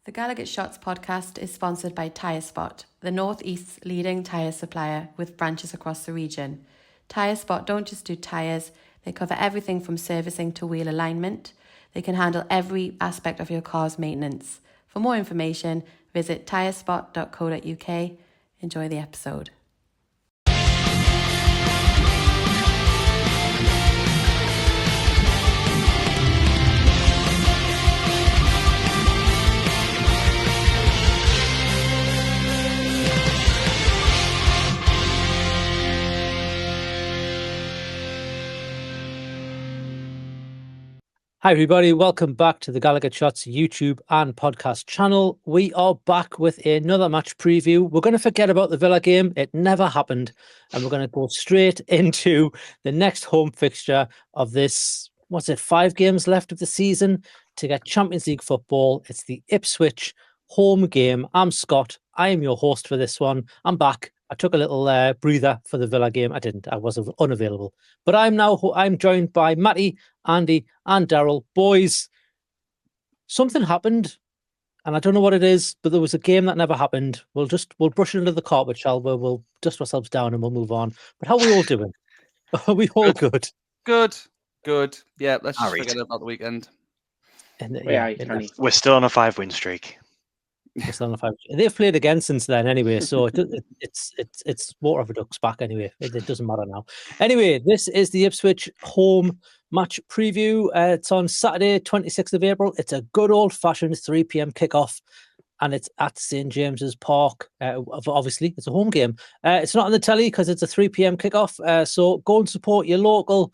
The GallowgateShots podcast is sponsored by Tyre Spot, the North East's leading tyre supplier with branches across the region. Tyre Spot don't just do tyres, they cover everything from servicing to wheel alignment. They can handle every aspect of your car's maintenance. For more information, visit tyrespot.co.uk. Enjoy the episode. Hi everybody, welcome back to the GallowgateShots YouTube and podcast channel. We are back with another match preview. We're going to forget about the Villa game. It never happened. And we're going to go straight into the next home fixture of this, 5 games left of the season to get Champions League football. It's the Ipswich home game. I'm Scott. I am your host for this one. I'm back. I took a little breather for the Villa game. I didn't. I was unavailable. But I'm joined by Matty, Andy, and Daryl. Boys, something happened, and I don't know what it is, but there was a game that never happened. We'll brush it under the carpet, shall we? We'll dust ourselves down and we'll move on. But how are we all doing? Are we all good? Good. Yeah, let's just forget about the weekend. We're still on a 5-win streak. They've played again since then anyway, so it's water off a duck's back anyway. It doesn't matter now. Anyway, this is the Ipswich home match preview. It's on Saturday, 26th of April. It's a good old-fashioned 3 p.m. kickoff, and it's at St James's Park. Obviously, it's a home game. It's not on the telly because it's a 3 p.m. kickoff, so go and support your local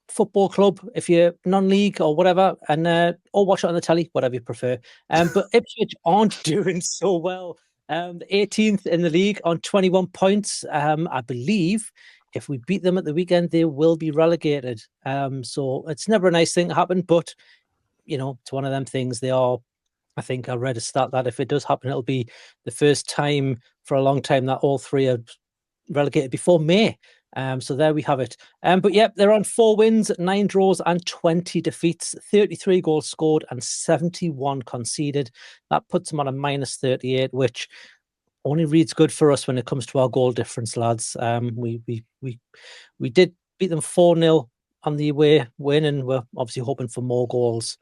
football club if you're non-league or whatever, and or watch it on the telly, whatever you prefer. But Ipswich aren't doing so well. The 18th in the league on 21 points. I believe if we beat them at the weekend, they will be relegated. So it's never a nice thing to happen, but you know, it's one of them things. They are. I think I read a stat that if it does happen, it'll be the first time for a long time that all three are relegated before May. So there we have it. But yeah, they're on 4 wins, 9 draws and 20 defeats, 33 goals scored and 71 conceded. That puts them on a -38, which only reads good for us when it comes to our goal difference, lads. We did beat them 4-0 on the away win, and we're obviously hoping for more goals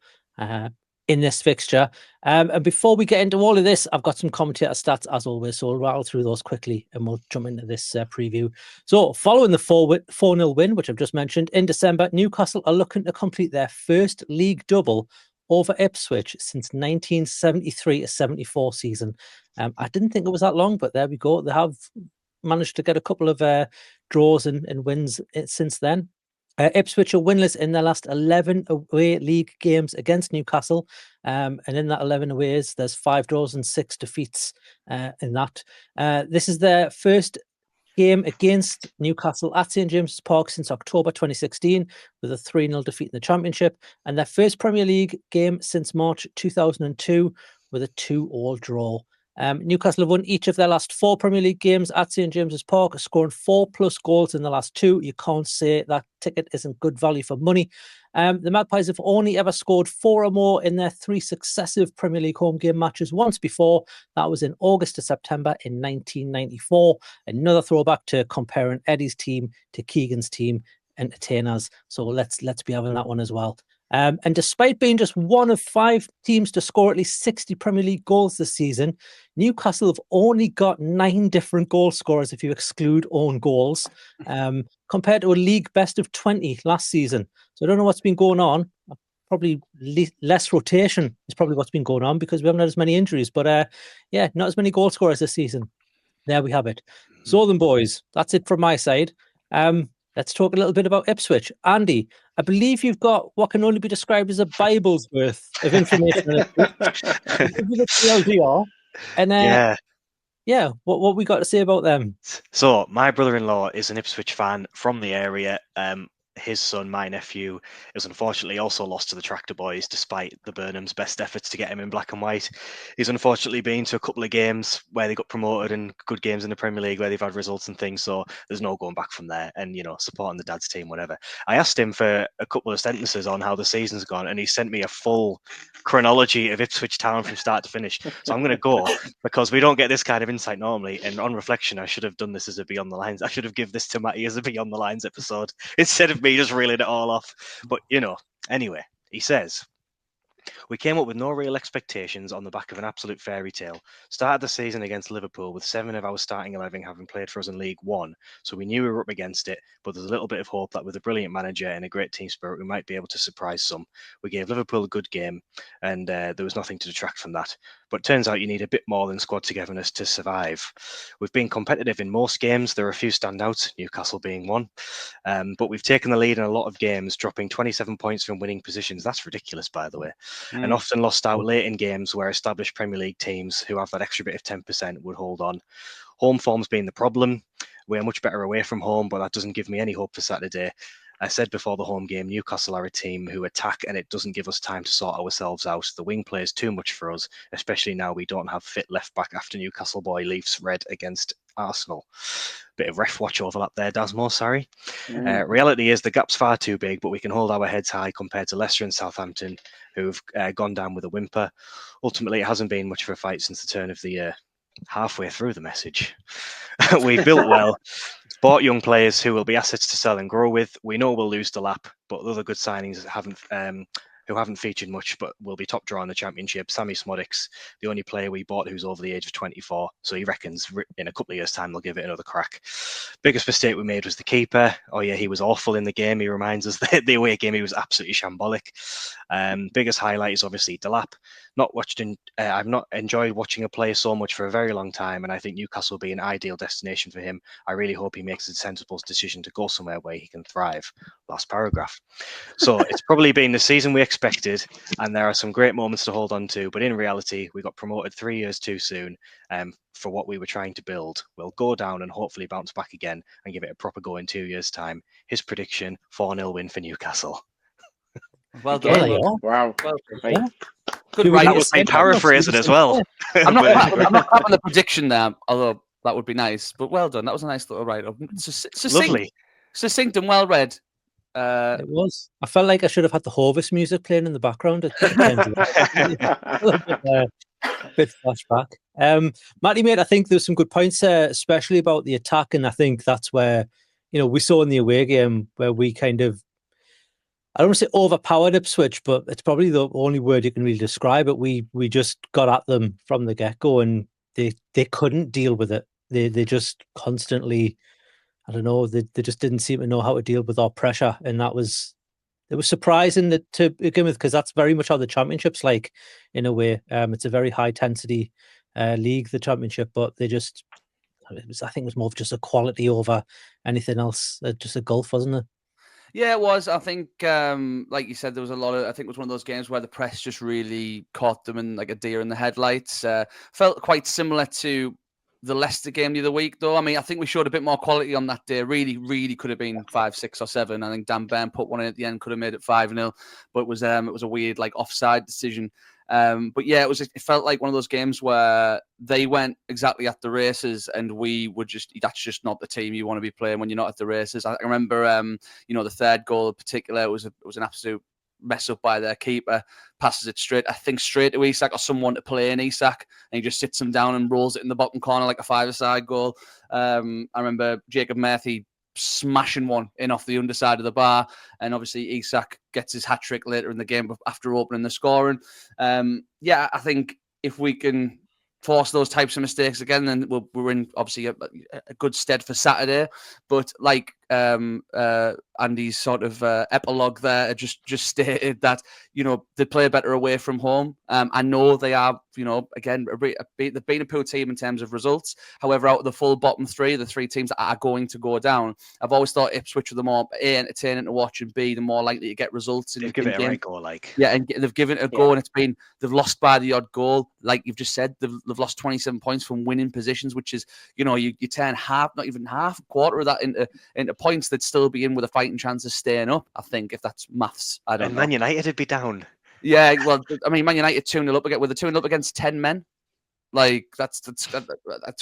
in this fixture. And before we get into all of this, I've got some commentator stats as always, so we'll rattle through those quickly and we'll jump into this preview. So following the 4-0 win, which I've just mentioned, in December, Newcastle are looking to complete their first league double over Ipswich since 1973-74 season. I didn't think it was that long, but there we go. They have managed to get a couple of draws and wins since then. Ipswich are winless in their last 11 away league games against Newcastle. And in that 11 aways, there's 5 draws and 6 defeats in that. This is their first game against Newcastle at St James's Park since October 2016 with a 3-0 defeat in the Championship, and their first Premier League game since March 2002 with a 2-2 draw. Newcastle have won each of their last 4 Premier League games at St James's Park, scoring 4+ goals in the last 2. You can't say that ticket isn't good value for money. The Magpies have only ever scored 4 or more in their 3 successive Premier League home game matches once before. That was in August to September in 1994. Another throwback to comparing Eddie's team to Keegan's team entertainers. So let's be having that one as well. And despite being just one of 5 teams to score at least 60 Premier League goals this season, Newcastle have only got 9 different goal scorers if you exclude own goals, compared to a league best of 20 last season. So I don't know what's been going on. Probably less rotation is probably what's been going on because we haven't had as many injuries. But yeah, not as many goal scorers this season. There we have it. So then, boys, that's it from my side. Let's talk a little bit about Ipswich. Andy, I believe you've got what can only be described as a Bible's worth of information. Give you the TLDR, and what we got to say about them? So my brother-in-law is an Ipswich fan from the area. his son, my nephew, is unfortunately also lost to the Tractor Boys, despite the Burnham's best efforts to get him in black and white. He's unfortunately been to a couple of games where they got promoted and good games in the Premier League where they've had results and things. So there's no going back from there. And, supporting the dad's team, whatever. I asked him for a couple of sentences on how the season's gone, and he sent me a full chronology of Ipswich Town from start to finish. So I'm going to go because we don't get this kind of insight normally. And on reflection, I should have done this as a Beyond the Lines. I should have given this to Matty as a Beyond the Lines episode instead of me just reeling it all off. But, anyway, he says, we came up with no real expectations on the back of an absolute fairy tale. Started the season against Liverpool with 7 of our starting 11 having played for us in League One, so we knew we were up against it, but there's a little bit of hope that with a brilliant manager and a great team spirit, we might be able to surprise some. We gave Liverpool a good game, and there was nothing to detract from that. But it turns out you need a bit more than squad togetherness to survive. We've been competitive in most games. There are a few standouts, Newcastle being one, but we've taken the lead in a lot of games, dropping 27 points from winning positions. That's ridiculous, by the way. And often lost out late in games where established Premier League teams who have that extra bit of 10% would hold on. Home form's been the problem. We're much better away from home, but that doesn't give me any hope for Saturday. I said before the home game, Newcastle are a team who attack and it doesn't give us time to sort ourselves out. The wing plays too much for us, especially now we don't have fit left back after Newcastle boy leaves red against Arsenal. Bit of ref watch overlap there, Dasmo, sorry. Reality is the gap's far too big, but we can hold our heads high compared to Leicester and Southampton, who've gone down with a whimper. Ultimately, it hasn't been much of a fight since the turn of the year. Halfway through the message. We built well, bought young players who will be assets to sell and grow with. We know we'll lose the lap, but other good signings who haven't featured much but will be top draw in the Championship. Sammy Smodics, the only player we bought who's over the age of 24, so he reckons in a couple of years' time they'll give it another crack. Biggest mistake we made was the keeper. Oh yeah, he was awful in the game. He reminds us that the away game he was absolutely shambolic. Biggest highlight is obviously Delap. I've not enjoyed watching a player so much for a very long time, and I think Newcastle will be an ideal destination for him. I really hope he makes a sensible decision to go somewhere where he can thrive. Last paragraph. So it's probably been the season we expected, and there are some great moments to hold on to, but in reality, we got promoted 3 years too soon for what we were trying to build. We'll go down and hopefully bounce back again and give it a proper go in 2 years' time. His prediction, 4-0 win for Newcastle. Well done. Wow. Well done. Yeah. Good right. That was me paraphrasing as well. I'm not having the prediction there, although that would be nice. But well done. That was a nice little write-up. Lovely. Succinct and well read. It was. I felt like I should have had the Hovis music playing in the background. A bit flashback. Matty, mate, I think there's some good points there, especially about the attack. And I think that's where, we saw in the away game where we kind of, I don't want to say overpowered Ipswich, but it's probably the only word you can really describe it. We just got at them from the get-go and they couldn't deal with it. They just constantly, I don't know, they just didn't seem to know how to deal with our pressure. And it was surprising to begin with, because that's very much how the Championship's like, in a way. It's a very high-intensity league, the Championship, but I think it was more of just a quality over anything else, just a gulf, wasn't it? Yeah, it was. I think, like you said, there was a lot of, I think it was one of those games where the press just really caught them in like a deer in the headlights. Felt quite similar to the Leicester game the other week, though. I mean, I think we showed a bit more quality on that day. Really, really could have been 5, 6, or 7. I think Dan Byrne put one in at the end, could have made it 5-0, but it was a weird like offside decision. But yeah, it felt like one of those games where they went exactly at the races, and we were that's just not the team you want to be playing when you're not at the races. I remember, the third goal in particular, it was an absolute mess up by their keeper, passes it straight to Isak or someone to play in Isak, and he just sits him down and rolls it in the bottom corner like a 5-a-side goal. I remember Jacob Murphy smashing one in off the underside of the bar, and obviously Isak gets his hat-trick later in the game after opening the scoring. I think if we can force those types of mistakes again, then we're in obviously a good stead for Saturday. But like Andy's sort of epilogue there just stated that they play better away from home. I know they are, again, they've been a poor team in terms of results. However, out of the full bottom three, the 3 teams that are going to go down, I've always thought Ipswich are the more entertaining to watch, and B, the more likely to get results. They've given it a right go, like. Yeah, and they've given it a go, and they've lost by the odd goal. Like you've just said, they've lost 27 points from winning positions, which is, you turn half, not even half, a quarter of that into points, they'd still be in with a fighting chance of staying up, I think, if that's maths. I don't know. Man United would be down. Yeah, well, I mean, Man United 2-0 up again. Were they 2-0 up against 10 men? Like that's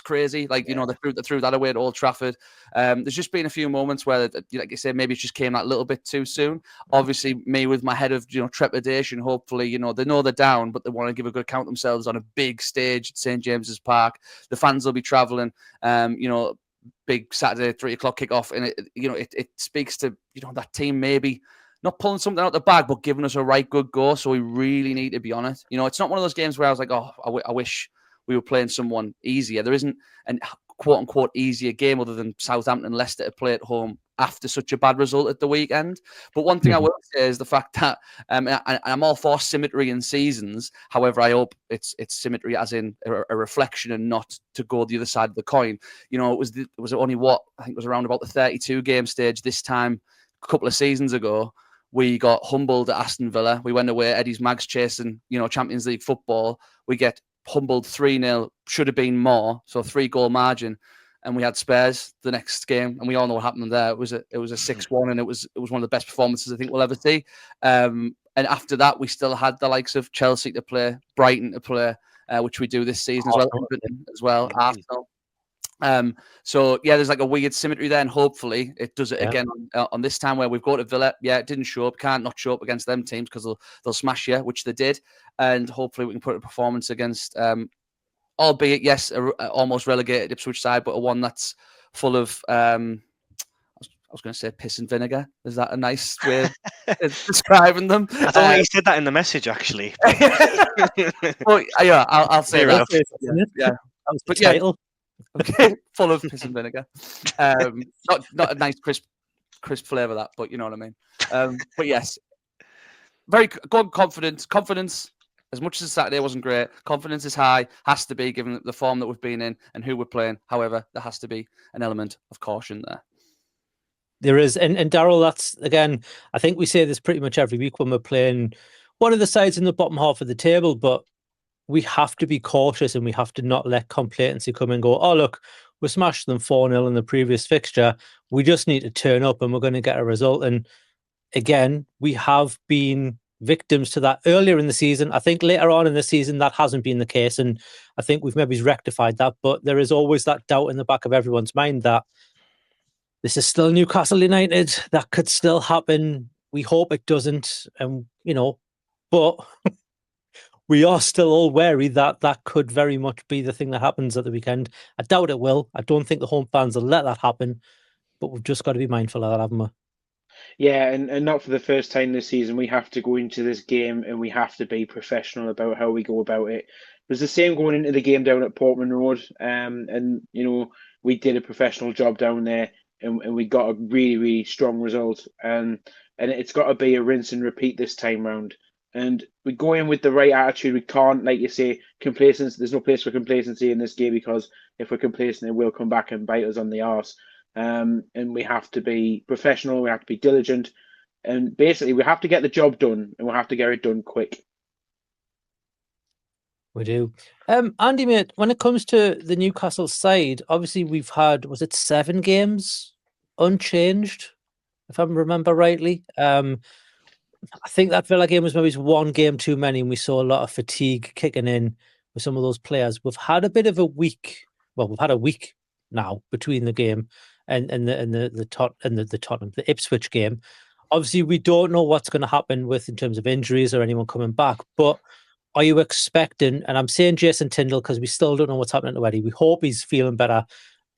crazy. Like, you know, they threw that away at Old Trafford. There's just been a few moments where, like you said, maybe it just came that little bit too soon. Obviously, me with my head of, you know, trepidation. Hopefully, you know, they know they're down, but they want to give a good account themselves on a big stage at St James's Park. The fans will be travelling. You know, big Saturday 3:00 kickoff, and it speaks to, you know, that team maybe not pulling something out the bag, but giving us a right good go. So we really need to be on it. You know, it's not one of those games where I was like, oh, I wish we were playing someone easier. There isn't an quote-unquote easier game other than Southampton and Leicester to play at home after such a bad result at the weekend. But one thing I will say is the fact that I'm all for symmetry in seasons. However, I hope it's symmetry as in a reflection and not to go the other side of the coin. You know, it was only I think it was around about the 32 game stage this time a couple of seasons ago. We got humbled at Aston Villa. We went away. Eddie's Mags chasing, you know, Champions League football. We get humbled 3-0, should have been more, so 3-goal margin, and we had Spurs the next game, and we all know what happened there. It was a 6-1, and it was one of the best performances I think we'll ever see. And after that, we still had the likes of Chelsea to play, Brighton to play, which we do this season as well, Arsenal. So yeah, there's like a weird symmetry there, and hopefully it does it again on this time where we've got to Villa. Yeah, it didn't show up, can't not show up against them teams because they'll smash you, which they did, and hopefully we can put a performance against, albeit yes, almost relegated Ipswich side, but a one that's full of I was going to say piss and vinegar. Is that a nice way of describing them? I don't think you said that in the message, actually. Well, yeah, I'll say that. Yeah, that was the title. Okay, full of piss and vinegar. Not a nice crisp flavour that, but you know what I mean. But yes, very good confidence. As much as Saturday wasn't great, confidence is high. Has to be, given the form that we've been in and who we're playing. However, there has to be an element of caution there. There is, and Daryl, that's again, I think we say this pretty much every week when we're playing one of the sides in the bottom half of the table, but we have to be cautious and we have to not let complacency come and go, oh, look, we smashed them 4-0 in the previous fixture. We just need to turn up and we're going to get a result. And again, we have been victims to that earlier in the season. I think later on in the season, that hasn't been the case. And I think we've maybe rectified that. But there is always that doubt in the back of everyone's mind that this is still Newcastle United. That could still happen. We hope it doesn't. And, you know, but we are still all wary that that could very much be the thing that happens at the weekend. I doubt it will. I don't think the home fans will let that happen, but we've just got to be mindful of that, haven't we? Yeah, and not for the first time this season. We have to go into this game and we have to be professional about how we go about it. It was the same going into the game down at Portman Road, and you know, we did a professional job down there, and we got a really, really strong result. And it's got to be a rinse and repeat this time round. And we go in with the right attitude. We can't, like you say, complacency. There's no place for complacency in this game, because if we're complacent, it will come back and bite us on the arse. And we have to be professional. We have to be diligent, and basically we have to get the job done, and we have to get it done quick. We do. Andy, mate, when it comes to the Newcastle side, obviously we've had, was it 7 games unchanged, if I remember rightly? I think that Villa game was maybe 1 game too many, and we saw a lot of fatigue kicking in with some of those players. We've had a bit of a week. Well, we've had a week now between the game and the Ipswich game. Obviously, we don't know what's going to happen with in terms of injuries or anyone coming back. But are you expecting? And I'm saying Jason Tindall because we still don't know what's happening to Eddie. We hope he's feeling better.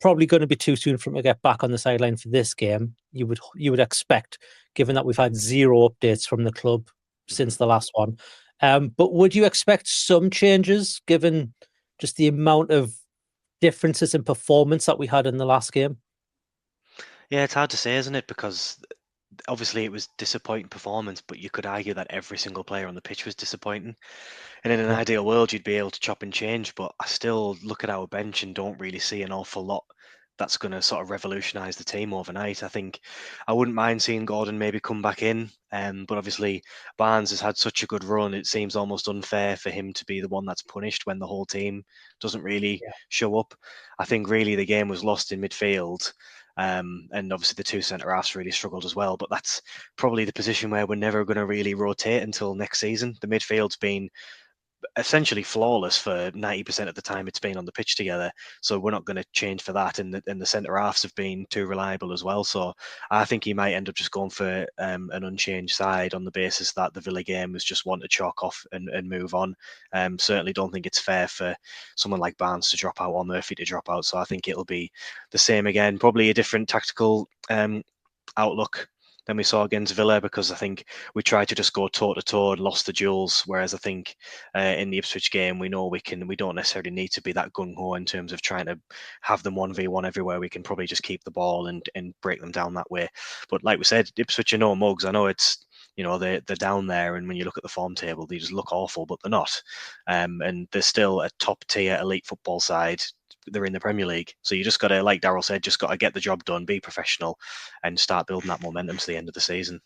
Probably going to be too soon for him to get back on the sideline for this game. You would expect, given that we've had 0 updates from the club since the last one. But would you expect some changes given just the amount of differences in performance that we had in the last game? Yeah, it's hard to say, isn't it? Because obviously it was disappointing performance, but you could argue that every single player on the pitch was disappointing. And in an ideal world, you'd be able to chop and change, but I still look at our bench and don't really see an awful lot that's going to sort of revolutionise the team overnight. I think I wouldn't mind seeing Gordon maybe come back in, but obviously Barnes has had such a good run, it seems almost unfair for him to be the one that's punished when the whole team doesn't really show up. I think really the game was lost in midfield. And obviously the two centre-halves really struggled as well. But that's probably the position where we're never going to really rotate until next season. The midfield's been essentially flawless for 90% of the time it's been on the pitch together, so we're not going to change for that, and the centre halves have been too reliable as well. So I think he might end up just going for an unchanged side on the basis that the Villa game was just one to chalk off and move on. Certainly don't think it's fair for someone like Barnes to drop out or Murphy to drop out, so I think it'll be the same again, probably a different tactical outlook than we saw against Villa, because I think we tried to just go toe to toe and lost the duels. Whereas I think in the Ipswich game, we know we don't necessarily need to be that gung ho in terms of trying to have them 1v1 everywhere. We can probably just keep the ball and break them down that way. But like we said, Ipswich are no mugs. I know it's, they're down there, and when you look at the form table, they just look awful, but they're not. And they're still a top tier elite football side. They're in the Premier League, so you just got to, like Daryl said, just got to get the job done, be professional, and start building that momentum to the end of the season.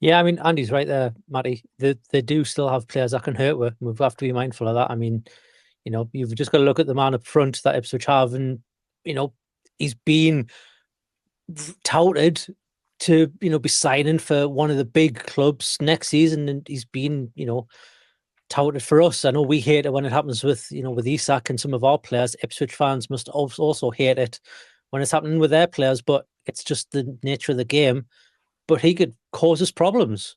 Yeah, I mean, Andy's right there, Matty. They do still have players that can hurt with. We have to be mindful of that. I mean, you've just got to look at the man up front that Ipswich have, and he's been touted to be signing for one of the big clubs next season, and he's been touted for us. I know we hate it when it happens with with Isak and some of our players. Ipswich fans must also hate it when it's happening with their players, but it's just the nature of the game. But he could cause us problems.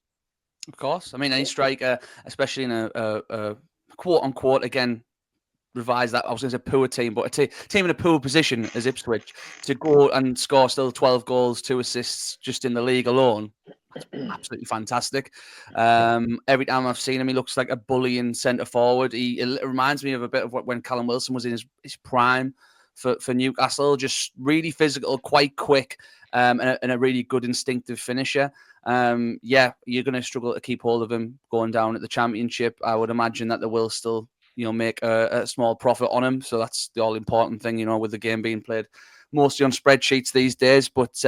Of course. I mean, any striker, especially in a quote unquote, again, revise that, I was going to say poor team, but a team in a poor position as Ipswich, to go and score still 12 goals, 2 assists just in the league alone, that's absolutely fantastic. Every time I've seen him, he looks like a bullying centre forward. It reminds me of a bit of when Callum Wilson was in his prime for Newcastle, just really physical, quite quick, and a really good instinctive finisher. Yeah, you're going to struggle to keep hold of him going down at the Championship. I would imagine that they will still make a small profit on him. So that's the all important thing, with the game being played mostly on spreadsheets these days. But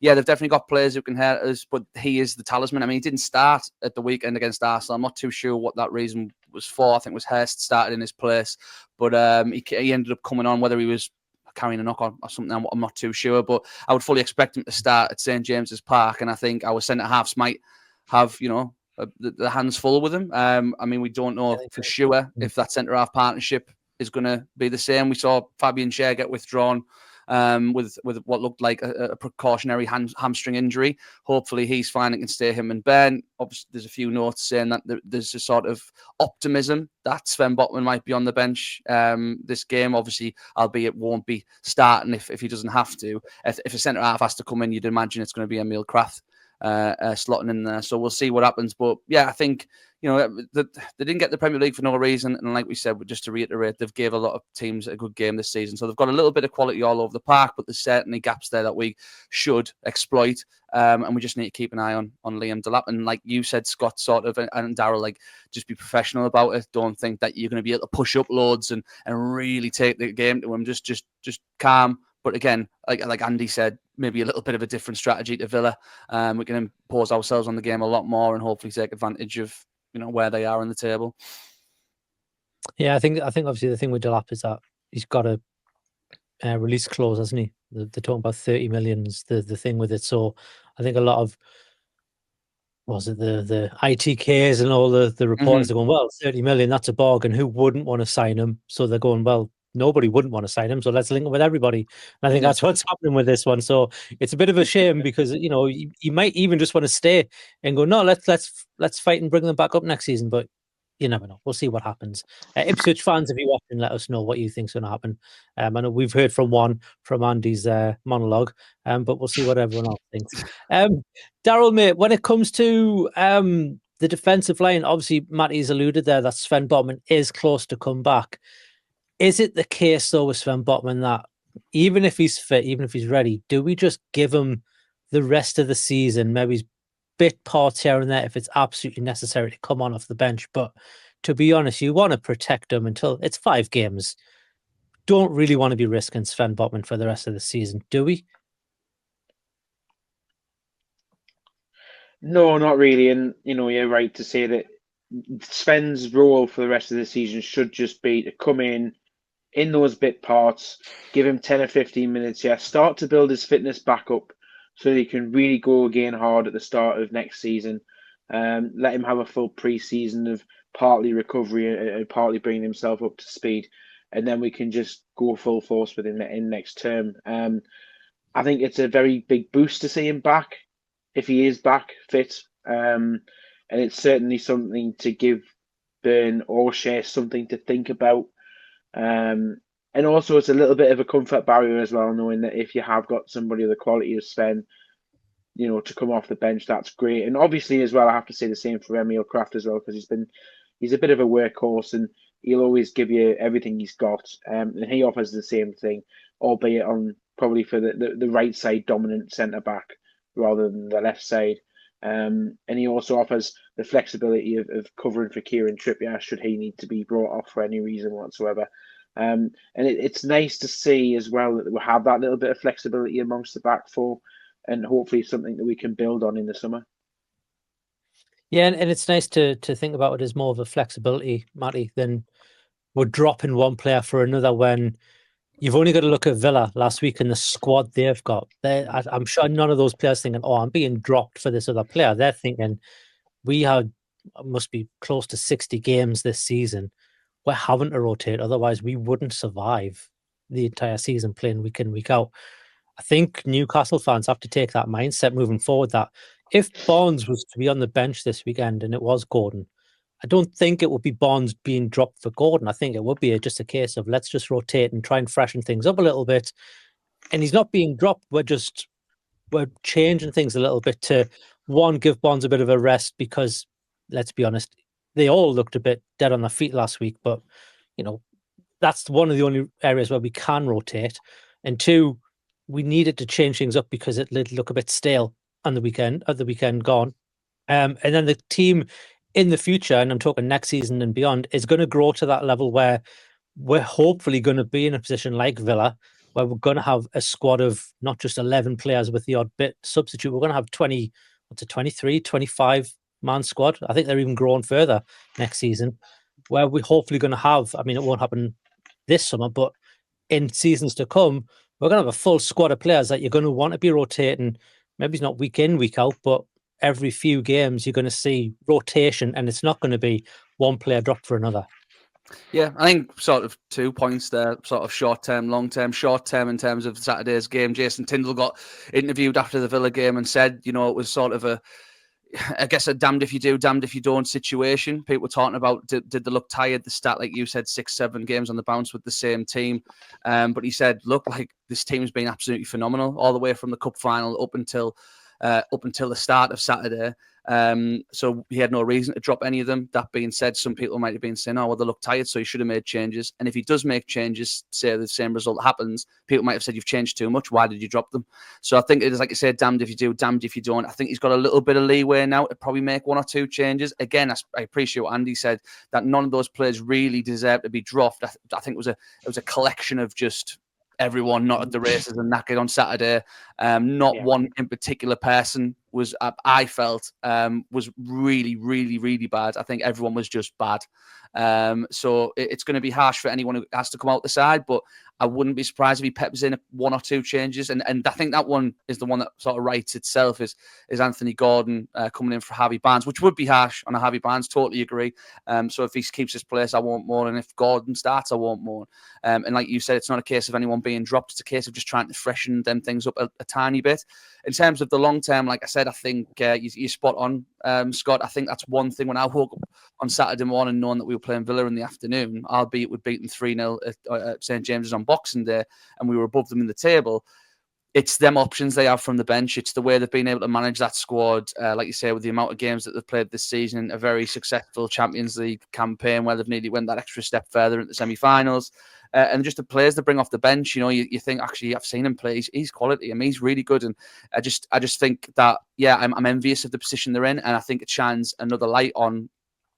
yeah, they've definitely got players who can hurt us, but he is the talisman. I mean, he didn't start at the weekend against Arsenal. I'm not too sure what that reason was for. I think it was Hurst started in his place, but he ended up coming on, whether he was carrying a knock on or something, I'm not too sure, but I would fully expect him to start at St James's Park, and I think our centre-halves might have, the hands full with him. I mean, we don't know for sure if that centre-half partnership is going to be the same. We saw Fabian Schär get withdrawn with what looked like a precautionary hamstring injury. Hopefully he's fine and can stay, him and Ben. Obviously, there's a few notes saying that there's a sort of optimism that Sven Botman might be on the bench this game. Obviously, albeit won't be starting if he doesn't have to. If a centre-half has to come in, you'd imagine it's going to be Emil Kraft slotting in there. So we'll see what happens. But yeah, I think they didn't get the Premier League for no reason, and like we said, just to reiterate, they've gave a lot of teams a good game this season. So they've got a little bit of quality all over the park, but there's certainly gaps there that we should exploit. And we just need to keep an eye on Liam Delap. And like you said, Scott, sort of, and Daryl, just be professional about it. Don't think that you're going to be able to push up loads and really take the game to him. Just calm. But again, like Andy said, maybe a little bit of a different strategy to Villa. We can impose ourselves on the game a lot more and hopefully take advantage of where they are in the table. Yeah, I think obviously the thing with Delap is that he's got a release clause, hasn't he? They're talking about 30 million is the thing with it. So I think a lot of the ITKs and all the reporters are going, well, 30 million, that's a bargain. Who wouldn't want to sign him? So they're going, well, nobody wouldn't want to sign him, so let's link him with everybody. And I think that's what's happening with this one. So it's a bit of a shame because you might even just want to stay and go, no, let's fight and bring them back up next season. But you never know. We'll see what happens. Ipswich fans, if you're watching, let us know what you think's going to happen. I know we've heard from Andy's monologue, but we'll see what everyone else thinks. Daryl, mate, when it comes to the defensive line, obviously Matty's alluded there that Sven Botman is close to come back. Is it the case though with Sven Botman that even if he's fit, even if he's ready, do we just give him the rest of the season, maybe bit parts here and there if it's absolutely necessary to come on off the bench? But to be honest, you want to protect him until it's 5 games. Don't really want to be risking Sven Botman for the rest of the season, do we? No, not really. And you're right to say that Sven's role for the rest of the season should just be to come in, in those bit parts, give him 10 or 15 minutes, start to build his fitness back up so that he can really go again hard at the start of next season. Let him have a full pre-season of partly recovery and partly bringing himself up to speed. And then we can just go full force with him in next term. I think it's a very big boost to see him back, if he is back fit. And it's certainly something to give Burn or Shea something to think about. And also, it's a little bit of a comfort barrier as well, knowing that if you have got somebody of the quality of Sven, to come off the bench, that's great. And obviously, as well, I have to say the same for Emil Kraft as well, because he's a bit of a workhorse and he'll always give you everything he's got. And he offers the same thing, albeit on probably for the right side dominant centre back rather than the left side. And he also offers the flexibility of covering for Kieran Trippier should he need to be brought off for any reason whatsoever. And it's nice to see as well that we have that little bit of flexibility amongst the back four, and hopefully something that we can build on in the summer. Yeah, and it's nice to think about it as more of a flexibility, Matty, than we're dropping one player for another when you've only got to look at Villa last week and the squad they've got. I'm sure none of those players thinking, oh, I'm being dropped for this other player. They're thinking, must be close to 60 games this season. We're having to rotate, otherwise we wouldn't survive the entire season playing week in, week out. I think Newcastle fans have to take that mindset moving forward that if Barnes was to be on the bench this weekend and it was Gordon, I don't think it would be Barnes being dropped for Gordon. I think it would be just a case of let's just rotate and try and freshen things up a little bit. And he's not being dropped. We're changing things a little bit to, one, give Barnes a bit of a rest because, let's be honest, they all looked a bit dead on their feet last week. But, that's one of the only areas where we can rotate. And two, we needed to change things up because it did look a bit stale at the weekend gone. And then the team in the future, and I'm talking next season and beyond, is going to grow to that level where we're hopefully going to be in a position like Villa, where we're going to have a squad of not just 11 players with the odd bit substitute. We're going to have 23, 25 man squad. I think they're even growing further next season, where we're hopefully going to have, it won't happen this summer, but in seasons to come, we're going to have a full squad of players that you're going to want to be rotating. Maybe it's not week in, week out, but every few games you're going to see rotation, and it's not going to be one player dropped for another. Yeah, I think sort of 2 points there, sort of short-term, long-term. Short-term in terms of Saturday's game, Jason Tindall got interviewed after the Villa game and said, it was sort of a damned if you do, damned if you don't situation. People were talking about, did they look tired? The stat, like you said, 6-7 games on the bounce with the same team. But he said, look, like this team's been absolutely phenomenal all the way from the cup final up until the start of Saturday. So he had no reason to drop any of them. That being said, some people might have been saying, oh, well, they look tired, so he should have made changes. And if he does make changes, say the same result happens, people might have said, you've changed too much. Why did you drop them? So I think it is, like you said, damned if you do, damned if you don't. I think he's got a little bit of leeway now to probably make 1 or 2 changes. Again, I appreciate what Andy said, that none of those players really deserve to be dropped. I think it was a collection of just everyone not at the races and knackered on Saturday. One in particular person was, I felt, was really, really, really bad. I think everyone was just bad. So it's going to be harsh for anyone who has to come out the side, but I wouldn't be surprised if he peps in 1 or 2 changes. And I think that one is the one that sort of writes itself, is Anthony Gordon coming in for Harvey Barnes, which would be harsh on a Harvey Barnes. Totally agree. So if he keeps his place, I want more. And if Gordon starts, I want more. And like you said, it's not a case of anyone being dropped. It's a case of just trying to freshen them things up a tiny bit. In terms of the long term, like I said, I think you're spot on, Scott. I think that's one thing when I woke up on Saturday morning knowing that we were playing Villa in the afternoon, albeit we'd beaten 3-0 at St James's on Boxing Day and we were above them in the table. It's them options they have from the bench. It's the way they've been able to manage that squad, like you say, with the amount of games that they've played this season, a very successful Champions League campaign where they've nearly went that extra step further at the semi-finals. And just the players they bring off the bench, you think, actually, I've seen him play. He's quality. I mean, he's really good. And I just think that, I'm envious of the position they're in. And I think it shines another light on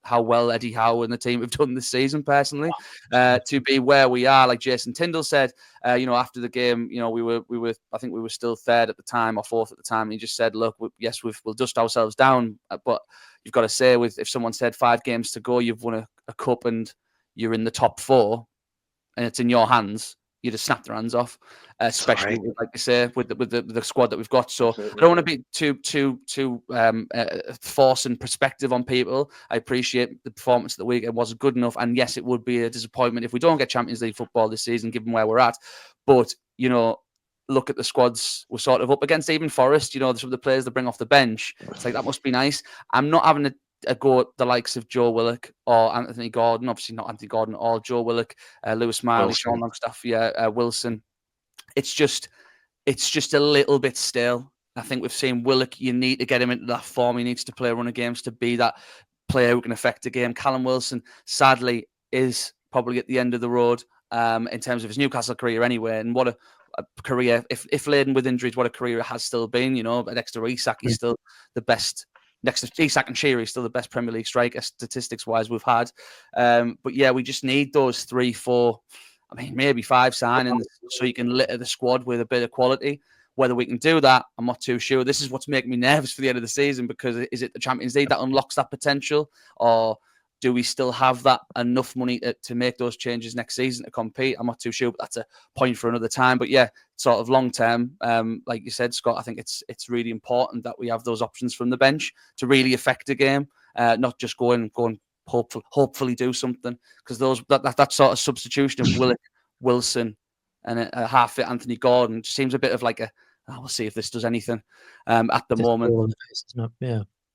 how well Eddie Howe and the team have done this season, personally, to be where we are. Like Jason Tindall said, after the game, I think we were still 3rd at the time or 4th at the time. And he just said, look, we'll dust ourselves down. But you've got to say, if someone said 5 games to go, you've won a cup and you're in the top 4, and it's in your hands, you just snap their hands off, especially with, like you say, with the squad that we've got. So Absolutely. I don't want to be too forcing perspective on people. I appreciate the performance of the week. It wasn't good enough, and yes, it would be a disappointment if we don't get Champions League football this season, given where we're at. But look at the squads we're sort of up against. Even Forest, some of the players that bring off the bench. It's like that must be nice. I'm not having a go at the likes of Joe Willock or Anthony Gordon. Obviously not Anthony Gordon or Joe Willock, Lewis Miley, Sean Longstaff, Wilson. It's just a little bit stale. I think we've seen Willock. You need to get him into that form. He needs to play a run of games to be that player who can affect the game. Callum Wilson, sadly, is probably at the end of the road in terms of his Newcastle career anyway. And what a career, if laden with injuries, what a career it has still been. Next to Isak, he's still the best. Next to Isak and Shearer, he's still the best Premier League striker statistics-wise we've had. But yeah, we just need those 3, 4, maybe 5 signings so you can litter the squad with a bit of quality. Whether we can do that, I'm not too sure. This is what's making me nervous for the end of the season, because is it the Champions League that unlocks that potential, or do we still have that enough money to make those changes next season to compete? I'm not too sure, but that's a point for another time. But yeah, sort of long term, like you said, Scott, I think it's really important that we have those options from the bench to really affect the game, not just go and hopefully do something, because that sort of substitution of Willock, Wilson, and a half-fit Anthony Gordon just seems a bit of like we'll see if this does anything at the moment.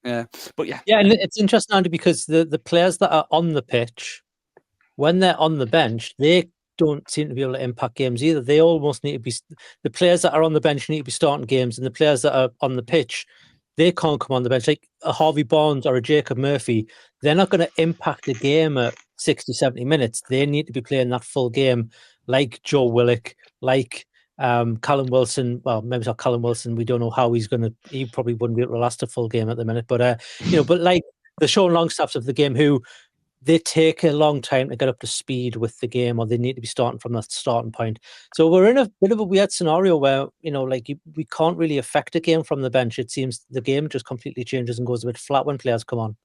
Yeah, but yeah, and it's interesting, Andy, because the players that are on the pitch, when they're on the bench, they don't seem to be able to impact games either. They almost need to be, the players that are on the bench need to be starting games, and the players that are on the pitch, they can't come on the bench. Like a Harvey Barnes or a Jacob Murphy, they're not going to impact the game at 60, 70 minutes. They need to be playing that full game, like Joe Willock, like Callum Wilson. Well, maybe it's not Callum Wilson. We don't know how he's going to. He probably wouldn't be able to last a full game at the minute. But but like the Sean Longstaffs of the game, who they take a long time to get up to speed with the game, or they need to be starting from that starting point. So we're in a bit of a weird scenario where we can't really affect a game from the bench. It seems the game just completely changes and goes a bit flat when players come on.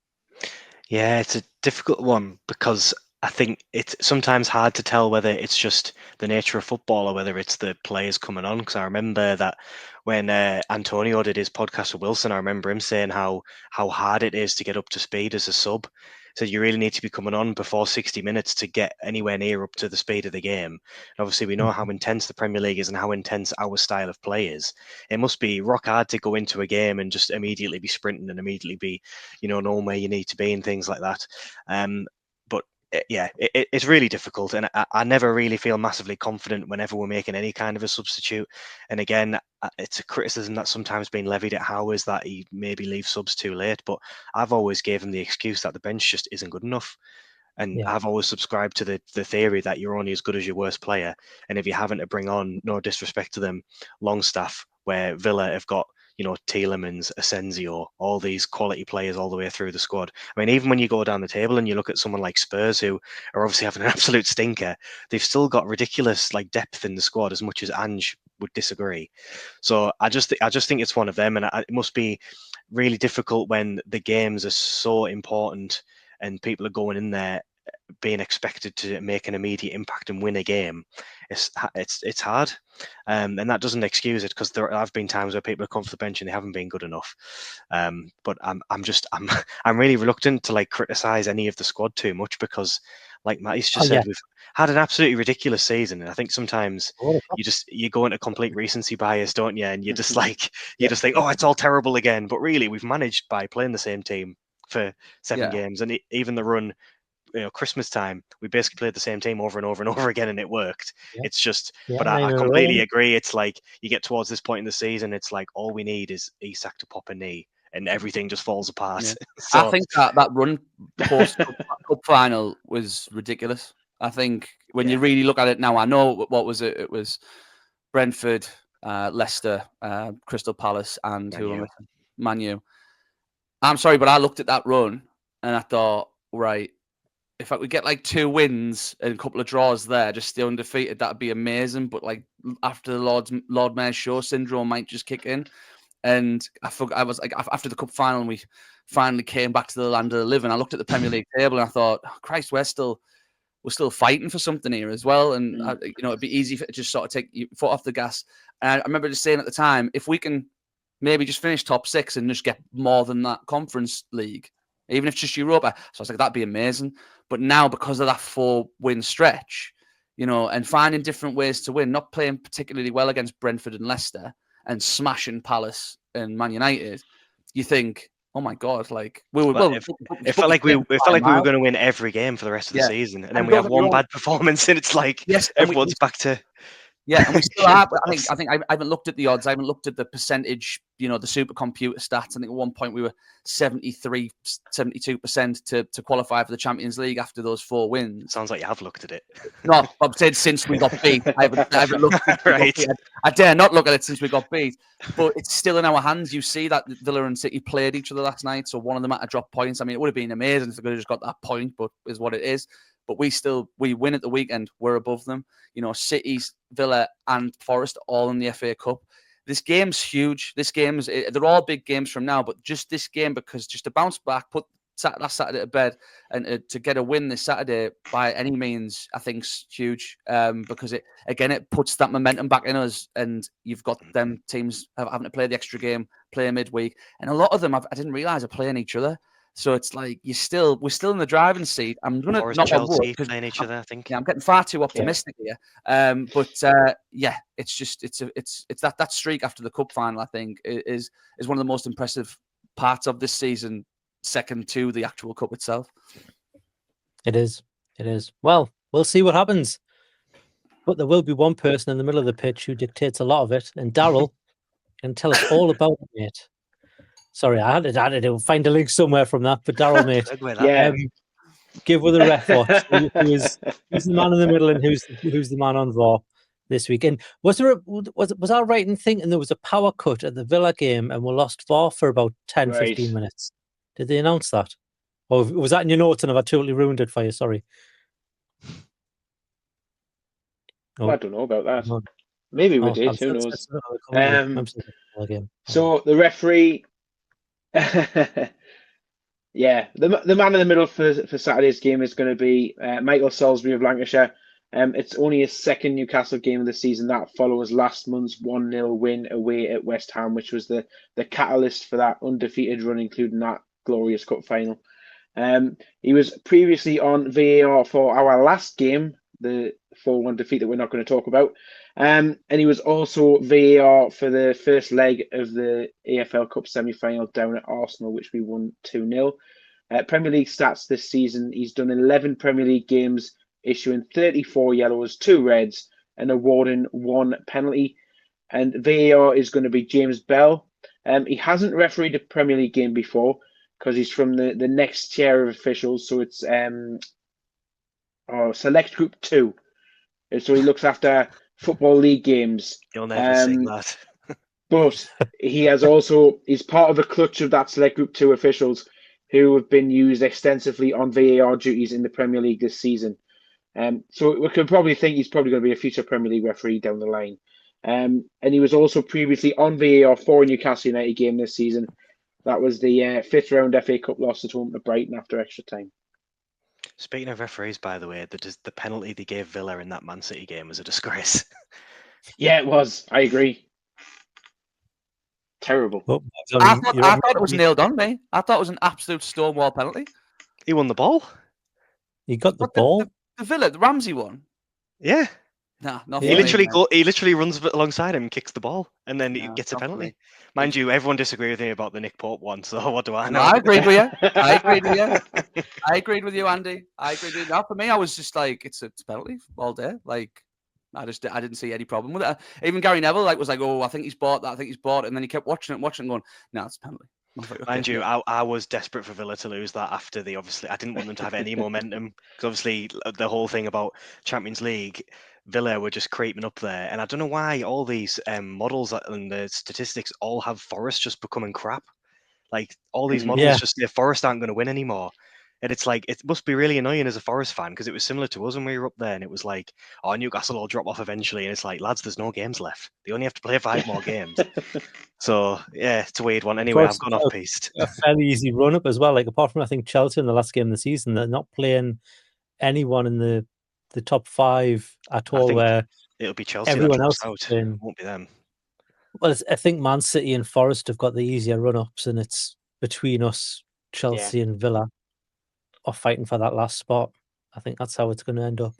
Yeah, it's a difficult one, because I think it's sometimes hard to tell whether it's just the nature of football or whether it's the players coming on. Because I remember that when Antonio did his podcast with Wilson, I remember him saying how hard it is to get up to speed as a sub. So you really need to be coming on before 60 minutes to get anywhere near up to the speed of the game. And obviously, we know how intense the Premier League is and how intense our style of play is. It must be rock hard to go into a game and just immediately be sprinting and immediately be, knowing where you need to be and things like that. But yeah, it's really difficult, and I never really feel massively confident whenever we're making any kind of a substitute. And again, it's a criticism that's sometimes been levied at Howe, is that he maybe leaves subs too late, but I've always given the excuse that the bench just isn't good enough. And I've always subscribed to the theory that you're only as good as your worst player. And if you're having to bring on, no disrespect to them, Longstaff, where Villa have got Tielemans, Asensio, all these quality players all the way through the squad. I mean, even when you go down the table and you look at someone like Spurs, who are obviously having an absolute stinker, they've still got ridiculous depth in the squad, as much as Ange would disagree. So I just think it's one of them, and it must be really difficult when the games are so important and people are going in there being expected to make an immediate impact and win a game. It's hard, and that doesn't excuse it, because there have been times where people have come off the bench and they haven't been good enough. But I'm really reluctant to criticize any of the squad too much, because like Matty's just said, we've had an absolutely ridiculous season, and I think sometimes you go into complete recency bias, don't you? And you just just think, oh, it's all terrible again. But really, we've managed, by playing the same team for 7 games, and even the run, Christmas time, we basically played the same team over and over and over again, and it worked. It's just, but I completely agree. It's like you get towards this point in the season, it's like all we need is Isak to pop a knee, and everything just falls apart. Yeah. So, I think that run post cup final was ridiculous. I think when you really look at it now, I know what was it? It was Brentford, Leicester, Crystal Palace, and Man U. I'm sorry, but I looked at that run and I thought, right, if I could get 2 wins and a couple of draws there, just stay undefeated, that'd be amazing. But after the Lord Mayor's show syndrome might just kick in. And I was after the cup final, and we finally came back to the land of the living, I looked at the Premier League table and I thought, oh, Christ, we're still we're still fighting for something here as well. And it'd be easy to just sort of take your foot off the gas. And I remember just saying at the time, if we can maybe just finish top 6 and just get more than that Conference League, even if it's just Europa. So I was like, that'd be amazing. But now, because of that 4-win stretch, and finding different ways to win, not playing particularly well against Brentford and Leicester and smashing Palace and Man United, you think, oh my God, like it felt like we were going to win every game for the rest of the season, and then we have one bad performance, and it's like everyone's back to. Yeah, and we still are. I think I haven't looked at the odds. I haven't looked at the percentage, the supercomputer stats. I think at one point we were 73, 72% to qualify for the Champions League after those 4 wins. Sounds like you have looked at it. No, I've said since we got beat. I haven't looked at it. I dare not look at it since we got beat. But it's still in our hands. You see that Villa and City played each other last night, so one of them had to drop points. I mean, it would have been amazing if they could have just got that point, but is what it is. But we win at the weekend. We're above them. City's, Villa and Forest all in the FA Cup. This game's huge. They're all big games from now, but just this game, because just to bounce back, put last Saturday to bed, and to get a win this Saturday by any means, I think is huge. Because it puts that momentum back in us, and you've got them teams having to play the extra game, play midweek, and a lot of them I didn't realise are playing each other. So it's like we're still in the driving seat. I'm gonna not Chelsea playing each other. I think. Yeah, I'm getting far too optimistic here. It's that streak after the cup final. I think is one of the most impressive parts of this season, second to the actual cup itself. It is. Well, we'll see what happens. But there will be one person in the middle of the pitch who dictates a lot of it, and Daryl can tell us all about it, mate. Sorry, I had to find a link somewhere from that, but Daryl, mate, give with a ref watch. Who's the man in the middle and who's the man on VAR this weekend? Was I right in thinking there was a power cut at the Villa game and we lost VAR for about 10, 15 minutes? Did they announce that? Or was that in your notes and have I totally ruined it for you? Sorry. I don't know about that. Maybe we did. Who knows? So the referee. The man in the middle for Saturday's game is going to be Michael Salisbury of Lancashire. It's only his second Newcastle game of the season. That follows last month's 1-0 win away at West Ham, which was the catalyst for that undefeated run, including that glorious cup final. He was previously on VAR for our last game, the 4-1 defeat that we're not going to talk about. And he was also VAR for the first leg of the AFL Cup semi-final down at Arsenal, which we won 2-0. Premier League stats this season, he's done 11 Premier League games, issuing 34 yellows, 2 reds, and awarding 1 penalty. And VAR is going to be James Bell. He hasn't refereed a Premier League game before because he's from the next tier of officials, so it's Select Group 2. So he looks after Football League games. You'll never sing that. But he's part of a clutch of that Select Group 2 officials who have been used extensively on VAR duties in the Premier League this season. So we could probably think he's probably going to be a future Premier League referee down the line. And he was also previously on VAR for a Newcastle United game this season. That was the 5th round FA Cup loss at home to Brighton after extra time. Speaking of referees, by the way, the penalty they gave Villa in that Man City game was a disgrace. Yeah, it was. I agree. Terrible. Well, I thought it was nailed on, mate. I thought it was an absolute stonewall penalty. He won the ball. He got the ball. The Villa, the Ramsey one. Yeah. Nah, not he literally runs alongside him, kicks the ball, and then he gets a penalty. Mind you, everyone disagreed with me about the Nick Pope one, so what do I know? No, I agreed with you. I agreed with you, Andy. I agreed with you. Now, for me, I was just like, it's a penalty all day. Like, I didn't see any problem with it. Even Gary Neville was like, oh, I think he's bought that. I think he's bought it. And then he kept watching it, going, no, it's a penalty. Like, okay. Mind you, I was desperate for Villa to lose that after I didn't want them to have any momentum. Because obviously the whole thing about Champions League, Villa were just creeping up there. And I don't know why all these models and the statistics all have Forest just becoming crap. Like all these models just say Forest aren't going to win anymore. And it's like, it must be really annoying as a Forest fan because it was similar to us when we were up there and it was like, oh, Newcastle will drop off eventually. And it's like, lads, there's no games left. They only have to play 5 more games. So, yeah, it's a weird one. Anyway, I've gone off-piste. A fairly easy run-up as well. Like, apart from, I think, Chelsea in the last game of the season, they're not playing anyone in the the top 5 at I all, think where it'll be Chelsea everyone that else drops has out. been. It won't be them. Well, I think Man City and Forest have got the easier run-ups, and it's between us, Chelsea and Villa, are fighting for that last spot. I think that's how it's going to end up.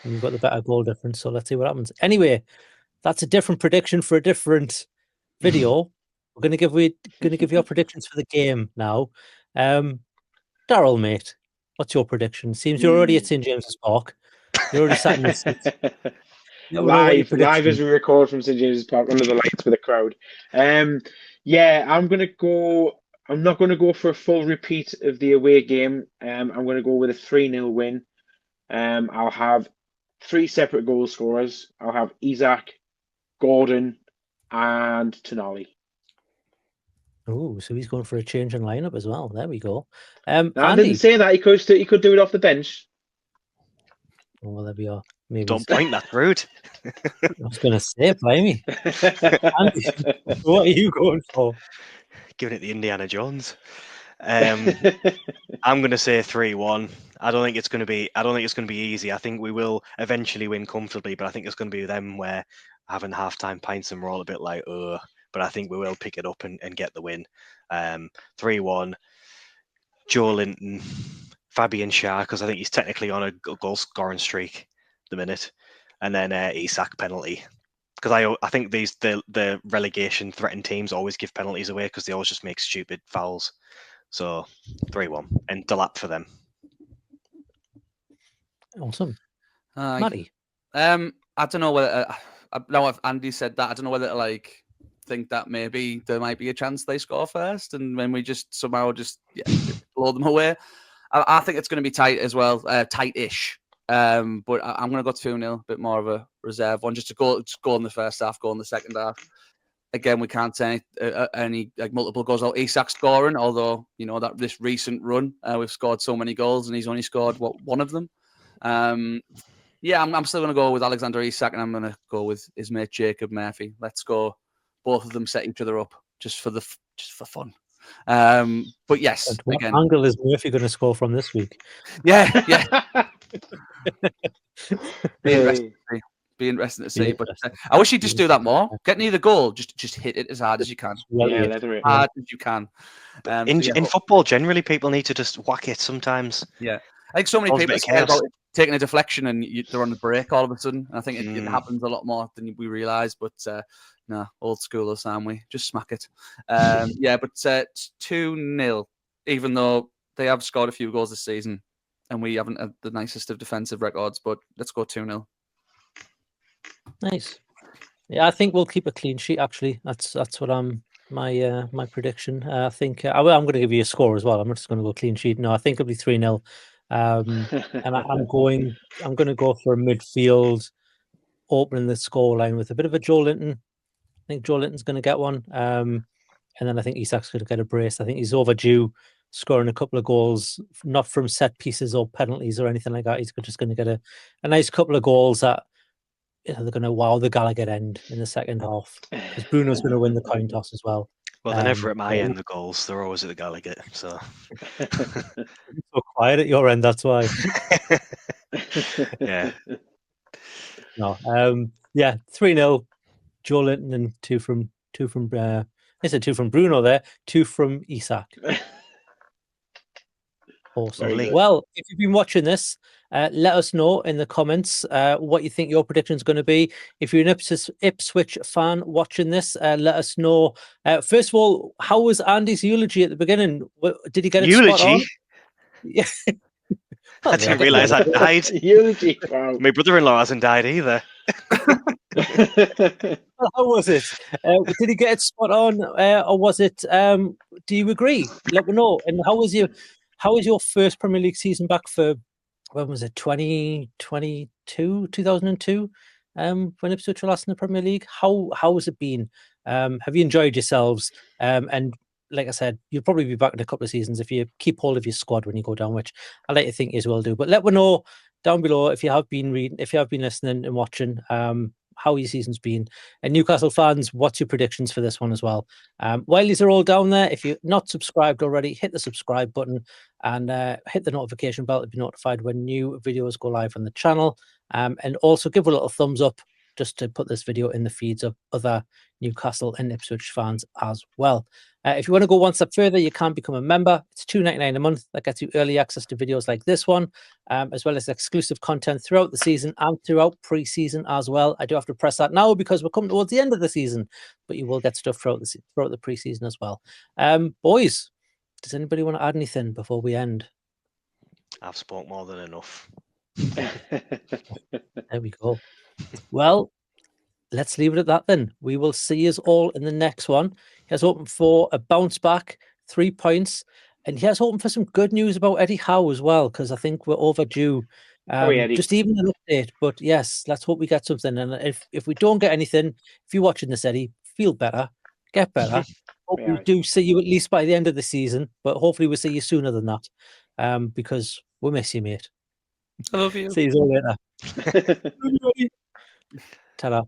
And we've got the better goal difference, so let's see what happens. Anyway, that's a different prediction for a different video. We're going to give you our predictions for the game now. Daryl, mate, what's your prediction? Seems you're already at St James's Park. You're already sat in your seat. Let me know what your Live as prediction. we record from St James's Park under the lights with a crowd. Yeah, I'm gonna go. I'm not gonna go for a full repeat of the away game. I'm gonna go with a 3-0 win. I'll have 3 separate goal scorers. I'll have Isak, Gordon, and Tonali. Oh, so he's going for a change in lineup as well. There we go. Now, I Andy. didn't say that. He could do it off the bench. Oh, well, there we are. Maybe Don't point that rude. I was going to say, blimey. Andy, what are you going for? Giving it the Indiana Jones. I'm going to say 3-1. I don't think it's going to be easy. I think we will eventually win comfortably, but I think it's going to be them where having halftime pints and we're all a bit like, but I think we will pick it up and get the win. 3-1. Joe Linton, Fabian Schär, because I think he's technically on a goal scoring streak at the minute, and then Isak penalty. Because I think the relegation threatened teams always give penalties away because they always just make stupid fouls. So 3-1 and Delap for them. Awesome. Matty. I don't know whether now if Andy said that, I don't know whether to think that maybe there might be a chance they score first, and then we just somehow blow them away. I think it's going to be tight as well, tight-ish. But I'm going to go 2-0, a bit more of a reserve one, just to go in the first half, go in the second half. Again, we can't say any multiple goals out. Isak scoring, although that this recent run, we've scored so many goals, and he's only scored one of them. Yeah, I'm still going to go with Alexander Isak, and I'm going to go with his mate Jacob Murphy. Let's go. Both of them set each other up just for fun. But yes, what angle is Murphy going to score from this week? Yeah. Be interesting to see. But I wish he'd just do that more. Get near the goal, just hit it as hard as you can. Leather it. Hard as you can. In football, generally, people need to just whack it sometimes. Yeah. I think so many people are scared about taking a deflection and they're on the break all of a sudden. I think it happens a lot more than we realise. But no, old school us, aren't we? Just smack it. Yeah, but 2-0, even though they have scored a few goals this season and we haven't had the nicest of defensive records, but let's go 2-0. Nice. Yeah, I think we'll keep a clean sheet, actually. That's what my prediction. I think I'm going to give you a score as well. I'm not just going to go clean sheet. No, I think it'll be 3-0. And I'm going to go for a midfield opening the scoreline with a bit of a Joe Linton. I think Joe Linton's going to get one. And then I think Isak's going to get a brace. I think he's overdue scoring a couple of goals, not from set pieces or penalties or anything like that. He's just going to get a nice couple of goals that they're going to wow the Gallowgate end in the second half, because Bruno's going to win the coin toss as well. Well, they're never at my end, the goals. They're always at the Gallowgate. So so quiet at your end, that's why. Yeah. No. Yeah, 3-0. Joe Linton and two from I said 2 from Bruno there, 2 from Isak. Awesome. Well, if you've been watching this, let us know in the comments what you think your prediction is going to be. If you're an Ipswich fan watching this, let us know. First of all, how was Andy's eulogy at the beginning? Did he get it spot on? Yeah. I didn't realise I died. Eulogy. Wow. My brother-in-law hasn't died either. How was it? Did he get it spot on, or was it? Do you agree? Let me know. And how was your first Premier League season back for? When was it? 2002? When Ipswich were last in the Premier League. How has it been? Have you enjoyed yourselves? And like I said, you'll probably be back in a couple of seasons if you keep hold of your squad when you go down, which I like to think you will do. But let me know down below if you have been reading, if you have been listening and watching. how your season's been. And Newcastle fans, what's your predictions for this one as well? While these are all down there, if you're not subscribed already, hit the subscribe button and hit the notification bell to be notified when new videos go live on the channel. And also give a little thumbs up just to put this video in the feeds of other Newcastle and Ipswich fans as well. If you want to go one step further, you can become a member. It's $2.99 a month. That gets you early access to videos like this one, as well as exclusive content throughout the season and throughout pre-season as well. I do have to press that now because we're coming towards the end of the season, but you will get stuff throughout the pre-season as well. Boys, does anybody want to add anything before we end? I've spoke more than enough. There we go. Well, let's leave it at that then. We will see us all in the next one. Here's hoping for a bounce back, 3 points. And here's hoping for some good news about Eddie Howe as well, because I think we're overdue. Eddie. Just even an update. But yes, let's hope we get something. And if we don't get anything, if you're watching this, Eddie, feel better, get better. Hope we do see you at least by the end of the season, but hopefully we'll see you sooner than that, because we miss you, mate. I love you. See you all later. Ta-ra.